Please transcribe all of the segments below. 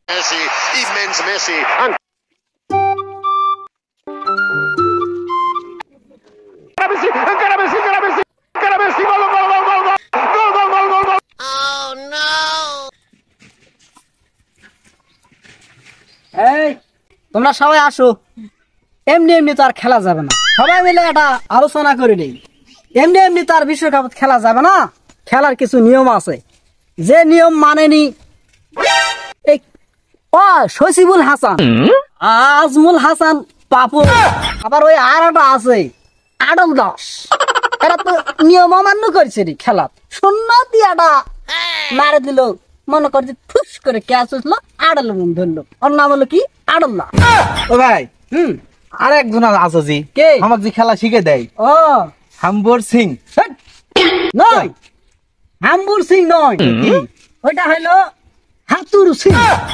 Messi, immens Messi. এই তোমরা সবাই আসো। এমনি এমনি তো আর খেলা যাবে না, সবাই মিলে একটা আলোচনা করে নেই। এমনি এমনি তো আর বিশ্বকাপ খেলা যাবে না, খেলার কিছু নিয়ম আছে। যে নিয়ম মানেনি এই শসিবুল হাসান, আজমুল হাসান পাপু, আবার ওই আর একটা আছে আডল দাস, এরা তো নিয়ম অমান্য করছে রে। খেলা শূন্য দিয়াটা মারে দিল, মনে করছে ফুস করে ক্যাচ উঠলো, আডল মন ধরলো, ওর নাম হলো কি আডল দাস। ও ভাই, আর একজন আছে জি, কে আমাকে যে খেলা শিখে দেয়, ও হাম্বর সিং। নয়, হাম্বুর সিং নয়, ওইটা হলো হাতুরু সিং।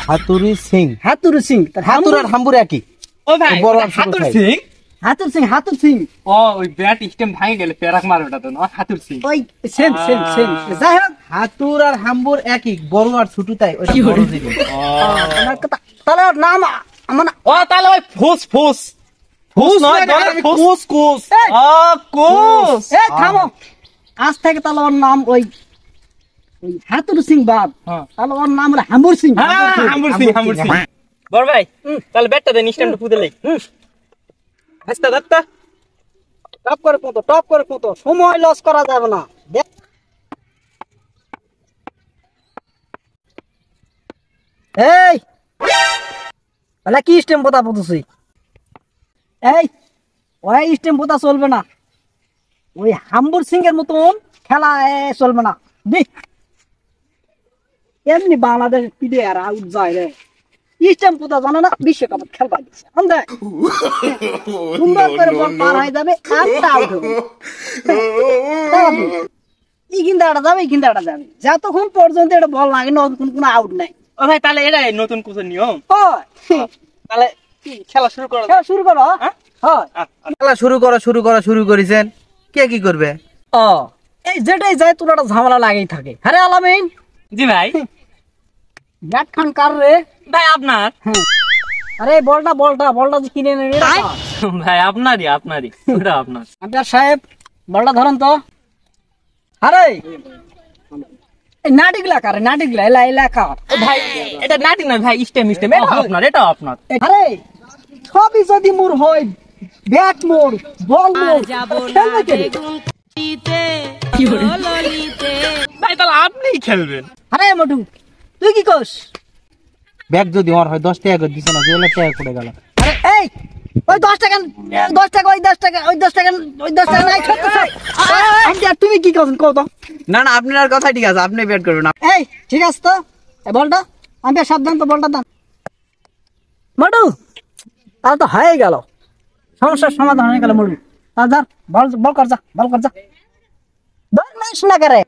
হাতুরি সিং। হাতুরু সিং, হাতুর আর হাম্বুর একই। ও ভাই, বড় হাতুর সিং। হাতুর সিং, হাতুর সিং। ও ওই ব্যাট স্টেম ভাঙে গেলে পেরাক মারে ওটা তো না, হাতুর সিং। ওই সেম সেম সেম। যাই হোক, হাতুর আর হাম্বুর একই, বড় আর ছোট তাই ওটা বড় জিনিস। আমার কথা তাহলে ওর নাম আমার ও তাহলে ভাই ফুস ফুস ফুস নয়, বলে ফুস। কুস কুস। এই, কুস। এই থামো, আজ থেকে তাহলে ওর নাম ওই ওই হাতুরু সিং বাদ, তাহলে ওর নাম হলো হাম্বুর সিং। হ্যাঁ, হাম্বুর সিং, হাম্বুর সিং। বড় ভাই, তাহলে ব্যাটটা দেন, স্টেমটা ফুদে লই। হাসতা দত্তা। টপ করে পুঁতো, টপ করে পুঁতো, সময় লস করা যাবে না। দেখ এই তাহলে কি স্টেম পোতা পুঁতছি? এই ওই স্টেম পোতা চলবে না, ওই হাম্বুর সিং এর মতন খেলা চলবে না। দেখ এমনি বাংলাদেশ প্লেয়ার আউট যায় রে, স্টেম পোতা জানে না, বিশ্বকাপ খেলবা দিচ্ছে। সুন্দর করে বল পার হয়ে যাবে, একটা আউট হবে। এই কিন্দাটা যাবে, এই কিন্দাটা যাবে, যতক্ষণ পর্যন্ত এটা বল লাগে নতুন কোনো আউট নাই। ও ভাই, তাহলে এটাই নতুন কোচের নিয়ম। তাহলে কি খেলা শুরু করো? খেলা শুরু করো। হ্যাঁ? হয় খেলা শুরু করেছেন, কে কি করবে? ও এই যেটাই যায় তোর একটা ঝামেলা লাগেই থাকে। আরে আলামিন, জি ভাই। ব্যাট খান কার রে? ভাই আপনার। আরে বলটা বলটা বলটা যে কিনে নেই ভাই আপনারই, আপনারই ওটা আপনার। আম্পায়ার সাহেব, বলটা ধরেন তো। আরে এই নাটিগুলা কারে? নাটিগুলা এলা এলা কার? ভাই এটা নাটি না ভাই, স্টেম স্টেম, এটা আপনার, এটা আপনার। আরে সবই যদি মোর হয়, ব্যাট মোর, বল মোর, খেলবে কে রে? ভাই তাহলে আপনিই খেলবেন। আরে মটু, তুই কি করস? ব্যাগ যদি আমার হয় 10 টাকা করে দিছ না, 2 লাখ টাকা পড়ে গেল। আরে এই ওই 10 টাকা, 10 টাকা, ওই 10 টাকা, ওই 10 টাকা, ওই 10 টাকা নাই খেলতে চাই। আম্পায়ার তুমি কি করছেন কও তো? না না, আপনার কথা ঠিক আছে, আপনি ব্যাট করবেন। এই ঠিক আছে তো, এই বলটা আম্পায়ার সাবধান তো, বলটা দান মটু। তাহলে তো হয়ে গেল, সমস্যার সমাধান হয়ে গেল মটু। আর যা বল, বল কর যা, বল কর যা, ধর নাইস না করে।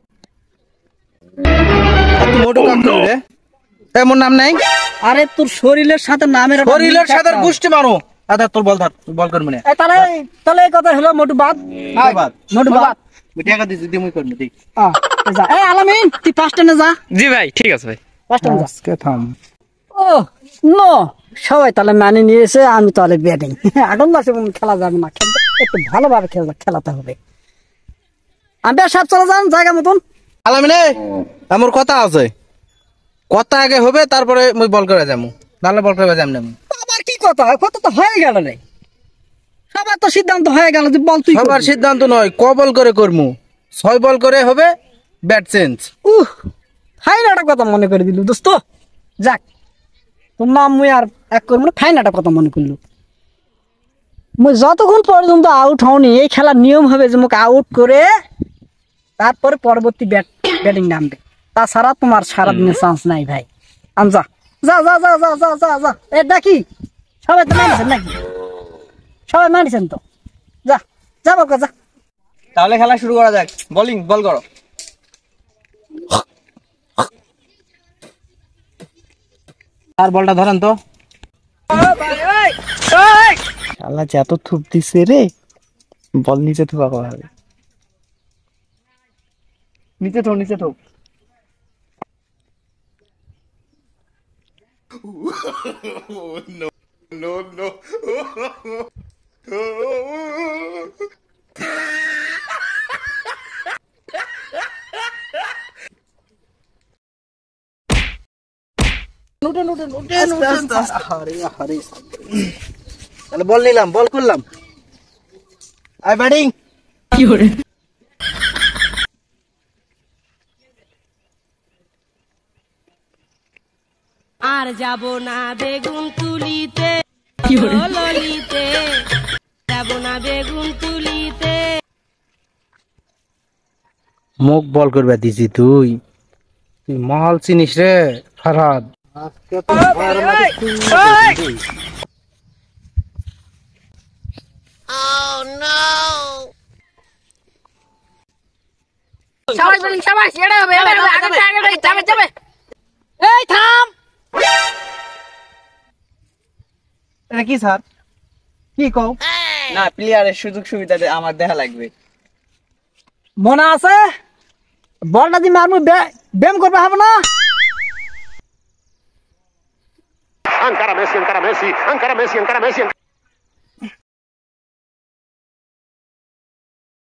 তুই মোটু কাম করবে, এমন নাম নাই। আরে তোর শরীরের সাথে নামের একটা শরীরের মিল সাথে থাকতে গুষ্টি মারো। আদা তোর বল ধর, তুই বল করবি না। হবে। এই তাহলে তাহলে এই কথা হলো মটু বাদ, বাদ মটু বাদ। আমি টাকা দিছি, তুই মুই করবি দেখ। এই যা, এই আলামিন তুই পাঁচটা নে যা, জি ভাই, ঠিক আছে ভাই। পাঁচটা নে যা। আজকে থাম। ও নো, সবাই তাহলে মানে নিয়েছে, আমি তাহলে ব্যাটিং। আগুন মাসে খেলা যাবে না, খেলতে একটু ভালোভাবে খেলাতে হবে। আম্পায়ার সাহেব চলে যান জায়গা মতন। আলামিনে, আমার কথা আছে, কথা আগে হবে, তারপরে মুই বল করে যাবো, নাহলে বল করে যাম না। আবার কি কথা? কথা তো হয়ে গেল রে, সবার তো সিদ্ধান্ত হয়ে গেল যে বল তুই সবার সিদ্ধান্ত নয়, ক বল করে করমু, 6 বল করে হবে, ব্যাট চেঞ্জ। ফাইন একটা কথা মনে করে দিল দোস্ত। যাক, তোর নাম মুই আর এক করবো না, ফাইন একটা কথা মনে করলো। মুই যতক্ষণ পর্যন্ত আউট হওনি, এই খেলার নিয়ম হবে যে মুখ আউট করে তারপরে পরবর্তী ব্যাটিং নামবে, তাছাড়া তোমার সারাদিনের চান্স নাই ভাই। আম যা যা যা যা যা যা যা যা। এ ডাকি সবাই তো মানিছেন নাকি? সবাই মানিছেন তো? যা যা বাবা যা। তাহলে খেলা শুরু করা যাক, বোলিং বল করো। আর বলটা ধরেন তো। শালা যত থুপ দিছে রে, বল নিচে থুপা করা হবে। নিচে থো, নিচে থো। তাহলে বল নিলাম, বল করলাম। I batting. আর যাব না বেগুন তুলিতে ললিতে, যাব না বেগুন তুলিতে। মুখ বল করবে দিছি তুই, তুই মহল চিনিস রে ফরহাদ। সবাই বলি সবাই এটা হবে যাবে যাবে। এই থাম। এটা কি স্যার, কি কও? না, প্লেয়ারের সুযোগ সুবিধা আমার দেখা লাগবে। মনে আছে বলটা দিয়ে মারমু ব্যায়াম করবে হবে না? Encara Messi, encara Messi, encara Messi, encara Messi.